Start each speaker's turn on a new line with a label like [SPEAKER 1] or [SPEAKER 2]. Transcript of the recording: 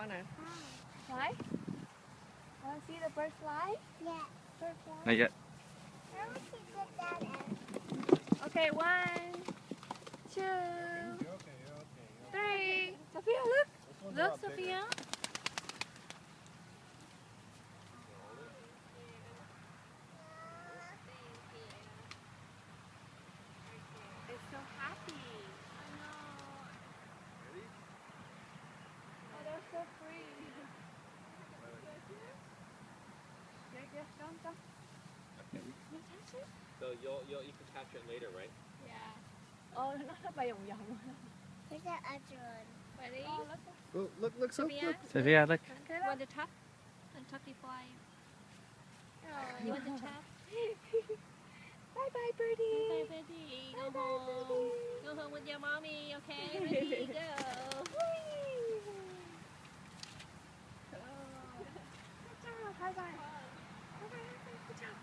[SPEAKER 1] con này. Fly? Want to see the bird fly?
[SPEAKER 2] Yeah.
[SPEAKER 1] Bird fly?
[SPEAKER 3] Not yet.
[SPEAKER 2] I want to put that in.
[SPEAKER 1] Okay, 1, 2, 3. Sophia, look. Look, Sophia. It's so happy. I know. Oh, they're so free. Yeah, come. You touch it?
[SPEAKER 3] So you can capture it later, right?
[SPEAKER 1] Yeah. Oh, nó bay vòng vòng.
[SPEAKER 2] Here's the other one.
[SPEAKER 1] Ready?
[SPEAKER 4] Oh, look, so
[SPEAKER 1] Sophia?
[SPEAKER 4] look.
[SPEAKER 3] Sophia, look.
[SPEAKER 1] You want the top? And top fly. Oh.
[SPEAKER 5] You want the top?
[SPEAKER 1] Bye, birdie.
[SPEAKER 5] Bye, Betty. Go
[SPEAKER 1] Bye,
[SPEAKER 5] home.
[SPEAKER 1] birdie.
[SPEAKER 5] Go home with your mommy, okay? Ready, go.
[SPEAKER 1] Good job. Bye-bye. Good job.